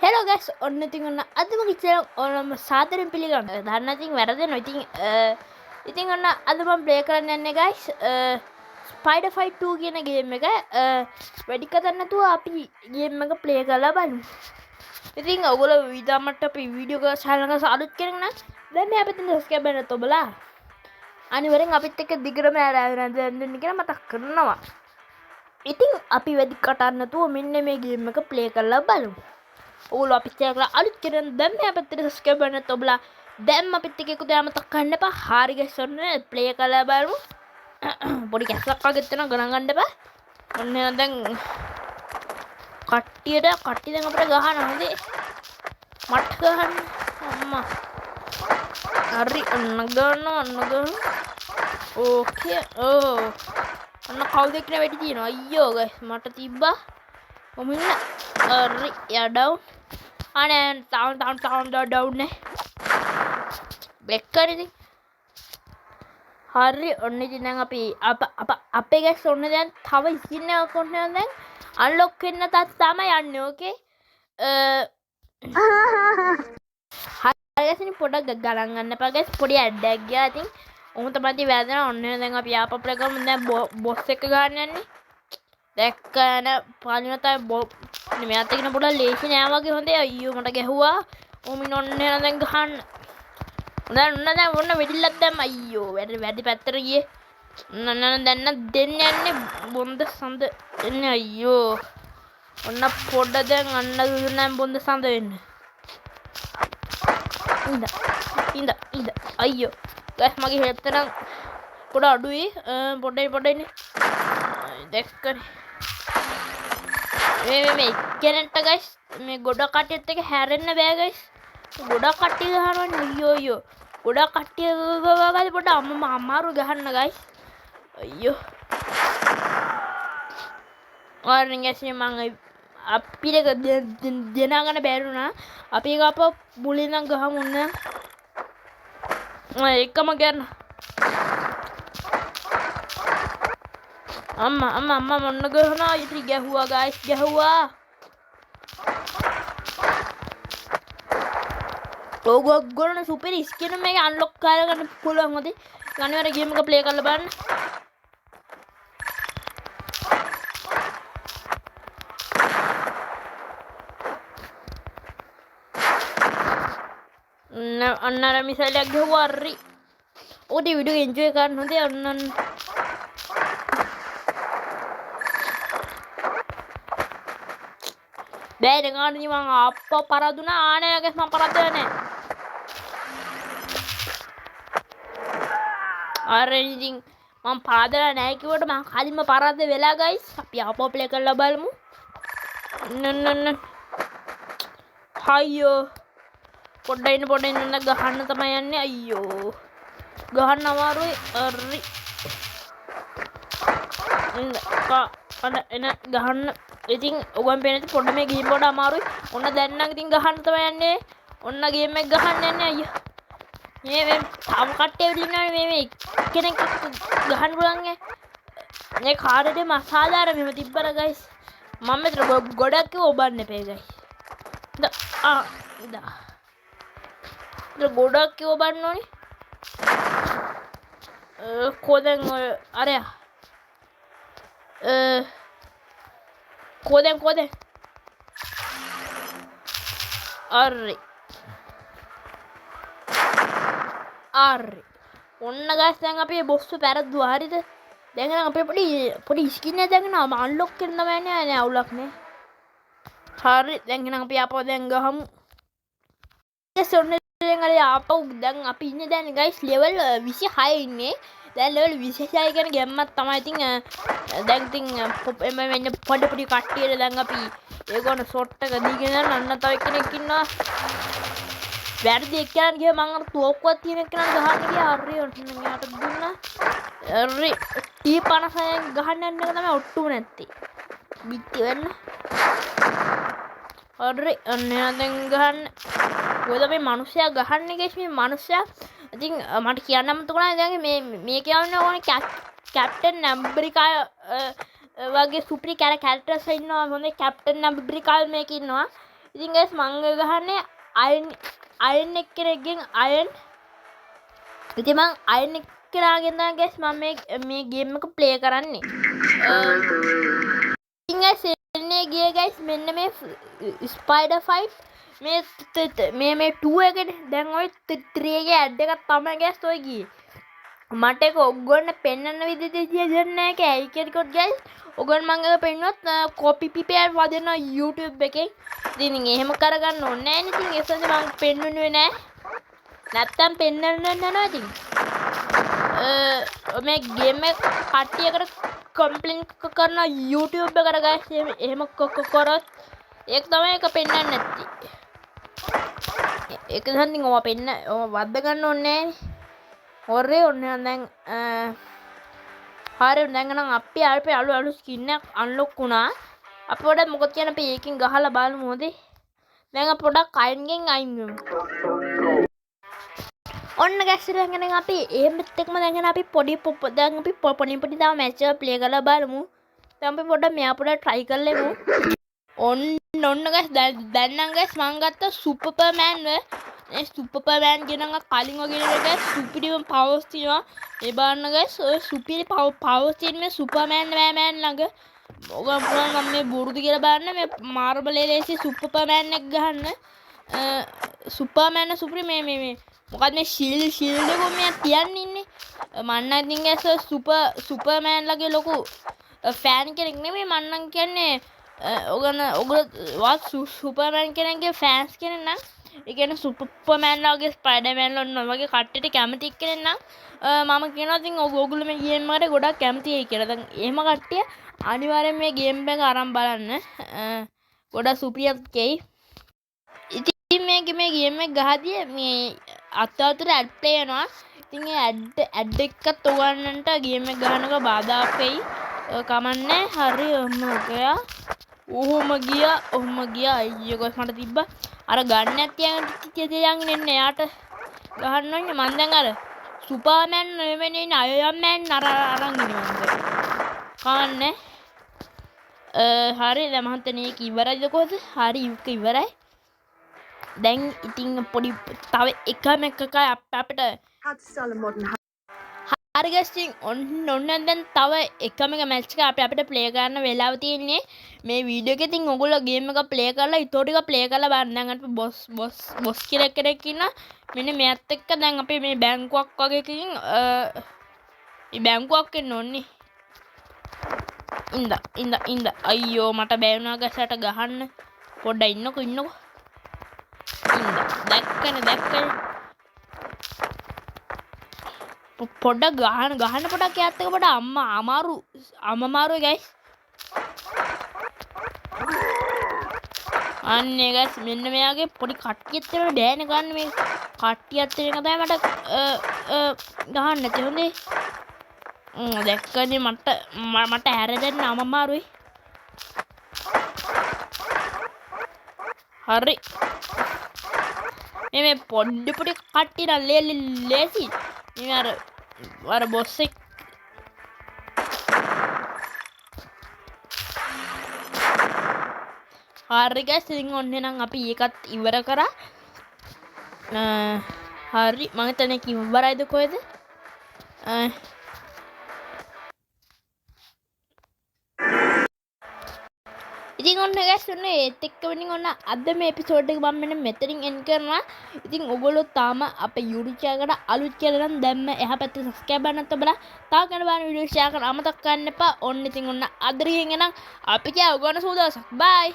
Hello guys, ඔන්න ඉතින් ඔන්න අද මම ඉතින් ඔන්නම සාදරයෙන් පිළිගන්නවා. දන්න ඉතින් වැරදෙනවා. ඉතින් ඔන්න අද මම ප්ලේ කරන්න යන්නේ guys Spider Fight 2 කියන ගේම් එක. වැඩි කතා නැතුව අපි ගේම් එක ප්ලේ කරලා බලමු. ඉතින් ඔයගොල්ලෝ විඩියෝමට අපි වීඩියෝ channel එක අලුත් කෙනෙක් නම් දැන් මේ අපිට subscribe කරන්න ඔබලා අනිවාර්යෙන් අපිත් එක්ක දිගටම යන්න කියලා මතක් කරනවා. ඉතින් අපි වැඩි කතා නැතුව මෙන්න මේ ගේම් එක ප්ලේ කරලා බලමු. ඔගොල්ලෝ අපිත් එක්ක අලුත් කෙනෙක් දැන් මේ අපිට subscribe කරන්න ඔබලා දැන් අපිත් එක්ක එකතු වෙලා මතක් කරන්න එපා. හරි guys ඔන්න ප්ලේ කරලා බලමු. පොඩි කැස්සක් වගේ තියෙනවා ගණන් ගන්න එපා. ඔන්න දැන් කට්ටිය දැන් අපිට ගහනවා හොඳේ. මට ගහන්න අම්මා. හරි ඔන්න ගන්නවා. ඕකේ. ඔන්න කවුද කියලා වෙටි තියෙනවා. අයියෝ guys මට තිබ්බා. ඔමින්න හරි යා ඩවුන්. අනේ ටවුන් ඩවුන් නේ. බෙක්කරි ඉතින්. හරි ඔන්න ඉතින් දැන් අපි අපේ guys ඔන්න දැන් තව ස්කින් එකක් ඔන්න දැන් අන්ලොක් වෙන්න තාත් තමයි යන්නේ. ඕකේ. හරි guys ඉතින් පොඩක් ගණන් ගන්න එපා guys. පොඩි ඇඩ් එකක් ගියා ඉතින්. ඔහොම තමයි වැදෙනවා. ඔන්න දැන් අපි ආපහු ප්ලේ කරමු. දැන් බොස් එක ගන්න යන්නේ. දැක්කන පාලින තමයි මෙයාත් එක්කන පොඩක් ලේසි නෑ වගේ හොඳේ. අයියෝ මට ගැහුවා. ඔමින් ඔන්න දැන් ගහන්න. ඔන්න වෙඩිල්ලක් දැම්ම. අයියෝ වැඩි පැත්තට ගියේ. දැන් දෙන්න යන්නේ බොන්ද සඳ එන්නේ. අයියෝ ඔන්න පොඩ දැන් අන්න දුන්නම් බොන්ද සඳ වෙන්න. ඉඳ අයියෝ ගස් මගේ හෙල්ත් නම් පොඩ අඩුයි. පොඩ්ඩයි දැක්කනේ මේ කෙනෙක්ට guys මේ ගොඩක් කට්ටියත් එක්ක හැරෙන්න බෑ guys. ගොඩක් කට්ටිය ගහනවනේ. අයියෝ ගොඩක් කට්ටිය ගාලා පොඩ අමාරු ගහන්න guys. අයියෝ ආරෙන් guys මම අපිට දෙනාගෙන බැරුණා. අපි එක අප මුලින් නම් ගහමු නේ. එකම ගන්න. අම්මා මොන්න ගහනවා. ඉතින් ගැහුවා guys ගැහුවා. ඔයගොල්ලෝ සුපර් ස්කින් මේක අන්ලොක් කරගන්න පුළුවන් හොදේ. අනිවාර්ය ගේම් එක ප්ලේ කරලා බලන්න. අන්නර මිසයිලයක් ගහුවා. හරි ඔතේ වීඩියෝ එන්ජොයි කරන්න හොදේ. අන්න බෑ දෙගානේ මං අප්පා පරදුනා. ආනේ guys මං පරද්දලා නෑ. අර ඉතින් මං පරදලා නෑ කිව්වට මං කලින්ම පරද්ද වෙලා guys. අපි ආපහු ප්ලේ කරලා බලමු. නන්න අයියෝ පොඩ්ඩයින් ගහන්න තමයි යන්නේ. අයියෝ ගහන්න අමාරුයි. හරි එන ගහන්න. ඉතින් ඔගොන් පේන පොඩ මේ ගේම් පොඩ අමාරුයි. ඔන්න දැන් නම් ඉතින් ගහන්න තමයි යන්නේ. ඔන්න ගේම් එක ගහන්න යන්නේ. අයියෝ මේ තව කට්ටිය ඉන්නවා මේ කෙනෙක් ගහන්න පුළුවන්. මේ කාර්යයේ මසාදාර මෙහෙම තිබ්බර guys. මම මෙතන ගොඩක් ඔබන්න එපේ guys. ගොඩක් ඔබන්න ඕනේ. කොදෙන් අරයා කොදෙන් අරි ඔන්න guys දැන් අපි බොස් පැරද්දුවා. හරිද? දැන් නම් අපේ පොඩි ස්කින් එක දැන් නම් අන්ලොක් කරන්න බෑ නේ. අවුලක් නේ. හරි දැන් නම් අපි ආපහු දැන් ගහමු. ඔන්න දැන් අර ආපහු දැන් අපි ඉන්නේ දැන් guys level 26 ඉන්නේ. දැන් level 26 කියන ගැම්මක් තමයි. ඉතින් දැන් ඉතින් මෙන්න පොඩි කට්ටියට දැන් අපි ඒගොල්ලෝ ෂොට් එක දීගෙන යන අන්න තව කෙනෙක් ඉන්නවා. වැරදි එක්කෙනා ගියා මං අර තුවක්කුවක් තියෙන එක්කෙනා ගහන්න ගියා. හරි ඔන්න මෙයාට දුන්නා. හරි T56 ගහන්න යන එක තමයි ඔට්ටුම නැත්තේ. බිත්ති වෙන්න. හරි ඔන්න දැන් ගහන්න. කොහෙද මේ මිනිස්සයා ගහන්නේ guys. මේ මිනිස්සයා ඉතින් මට කියන්න අමතකුණා. දැන් මේ කියන්නේ ඕනේ කැප්ටන් ඇම්බ්‍රිකා වගේ සුපිරි කැරක්ටර්ස් ඉන්නවා. හොඳේ කැප්ටන් ඇම්බ්‍රිකා මේක ඉන්නවා. ඉතින් guys මම ගහන්නේ අයන් එක්කෙනෙක්ගෙන් අයන්. ඉතින් මම අයන් එක්කෙනාගෙන් තමයි guys මම මේ ගේම් එක ප්ලේ කරන්නේ. ඉතින් guys එන්නේ ගියේ guys මෙන්න මේ ස්පයිඩර් 5 මේ 2 එකනේ. දැන් ඔය 3 එකේ ඇඩ් එකක් තමයි guys ඔය ගියේ. මට ඒක ඔයගොල්ලන්ට පෙන්වන්න විදිහට දෙන්නේ නැහැ ඒක ඇයි කියනකොට guys ඔයගොල්ලන් මම එක පෙන්නුවත් කොපි පිපේ වදිනවා YouTube එකෙන්. ඉතින් එහෙම කරගන්න ඕනේ නැහැ නේ. ඉතින් ඒසොන්ද මම පෙන්වන්නේ නැහැ. නැත්තම් පෙන්වන්න නෑ ඉතින්. මේ ගේම් එක කට්ටියකට කම්ප්ලේන්ට් කරන YouTube එකට guys එහෙම කරොත් ඒක තමයි ඒක පෙන්වන්නේ නැති. ඒක දැන් ඔය වද්ද ගන්න ඕනේ නැහැ. හොරේ ඔන්නේ දැන් හරි දැන් නම් අපි අලු ස්කින් එකක් අන්ලොක් වුණා. අපි පොඩක් මොකද කියන අපි ඒකෙන් ගහලා බලමු මොදේ. දැන් අපි පොඩක් අයින්ගෙන් අයින් වෙමු. ඔන්න guys දැන් අපි එහෙමත් එක්කම දැන් අපි පොඩි තව මැච් එක ප්ලේ කරලා බලමු. දැන් අපි පොඩක් මෙයා පොඩක් try කරලෙමු. ඔන්න guys දැන් නම් guys මම ගත්ත සුපර්මෑන් මේ සුපර්මෑන් කියන කලින් වගේ නේද guys සුපිරිම පවර්ස් තියෙනවා. ඒ බලන්න guys ඔය සුපිරි පවර්ස් තියෙන මේ සුපර්මෑන් ළඟ ඔගම් පුරාම මම මේ බොරුද කියලා බලන්න මේ මාර්බල් ලේසි සුපර්මෑන් එක ගහන්න. සුපර්මෑන් සුපිරි මේ මොකද මේ ෂීල්ඩ් එක මෙයා තියන්නේ ඉන්නේ. මම නම් ඉතින් guys සුපර්මෑන් ලගේ ලොකු ෆෑන් කෙනෙක් නෙමෙයි මම නම් කියන්නේ ඔයගොල්ලෝ සුපර්මෑන් කෙනෙක්ගේ ෆෑන්ස් කෙනෙක් නම් ඒ කියන්නේ සුපර්මෑන් වගේ ස්පයිඩර්මෑන් වගේ කට්ටියට කැමති කෙනෙක් නම් මම කියනවා ඉතින් ඔයගොල්ලෝ මේ ගේම් එකට ගොඩක් කැමතියි කියලා. දැන් එහෙම කට්ටිය අනිවාර්යෙන් මේ ගේම් එක අරන් බලන්න. ගොඩක් සුපිරියක් කෙයි. ඉතින් මේ ගේම් එක ගහදී මේ අතවතර ඇඩ් ප්ලේ වෙනවා. ඉතින් ඒ ඇඩ් එකත් ඔයගොල්ලන්ට ගේම් එක ගහනක බාධාක් වෙයි. කමන්නේ හරි ඔහොම ගියා අයියෝ ගොස් මට තිබ්බා අර ගන්නත් තියන් එන්නේ යාට ගහන්න ඕනේ මං දැන් අර සුපර්මෑන් නෙවෙයි අයර්න් මෑන් අරන් ඉන්නේ කන්නේ හරි දැන් මහන්තනේ ඒක ඉවරයිද කොහොමද හරි ඉවරයි දැන් ඉතින් පොඩි තව එකම එකකයි අපිට හරි guys ඔන්න දැන් තව එකම මැච් එක අපිට ප්ලේ කරන්න වෙලාව තියෙන්නේ මේ වීඩියෝ එකේ. ඉතින් ඔයගොල්ලෝ ගේම් එක ප්ලේ කරලා ඊටෝ ටික ප්ලේ කරලා බලන්න. දැන් අපි බොස් කියලා කෙනෙක් ඉන්නා. මෙන්න මෙයත් එක්ක දැන් අපි මේ බැංකුවක් වගේ එකකින් මේ බැංකුවක් එන්න ඕනේ. ඉන්න අයියෝ මට බෑ වුණා ගැසට ගහන්න. පොඩ්ඩක් ඉන්නකෝ ඉන්න දැක්කනේ පොඩ්ඩක් ගහන්න පොඩක් යාත් එක පොඩ අමාරුයි guys. අන්නේ guys මෙන්න මෙයාගේ පොඩි කට්ටියත් වෙන ඩෑන ගන්න මේ කට්ටියත් වෙන එක තමයි මට ගහන්න නැති හොඳේ. දැක්කනේ මට හැරෙන්න අමාරුයි. හරි මේ පොඩි කට්ටිය ලේසි මේ අර බොස් එක හරි guys ඉතින් ඔන්න නම් අපි ඒකත් ඉවර කරා. හරි මම හිතන්නේ ඉවරයිද කොහෙද ඉතින් ඔන්න guys ඔන්න ඒත් එක්කම ඔන්න අද මේ එපිසෝඩ් එක මම මෙතනින් එන්ඩ් කරනවා. ඉතින් ඔයගොල්ලෝ තාම අපේ YouTube channel එකට අලුත් කියලා නම් දැම්ම එහා පැත්තේ subscribe බටන් තබලා තාම කරන බලන වීඩියෝ ෂෙයා කරන්න අමතක කරන්න එපා. ඔන්න ඉතින් ඔන්න අද රින් එනම් අපි කියව ගන්න සූදාසක්. bye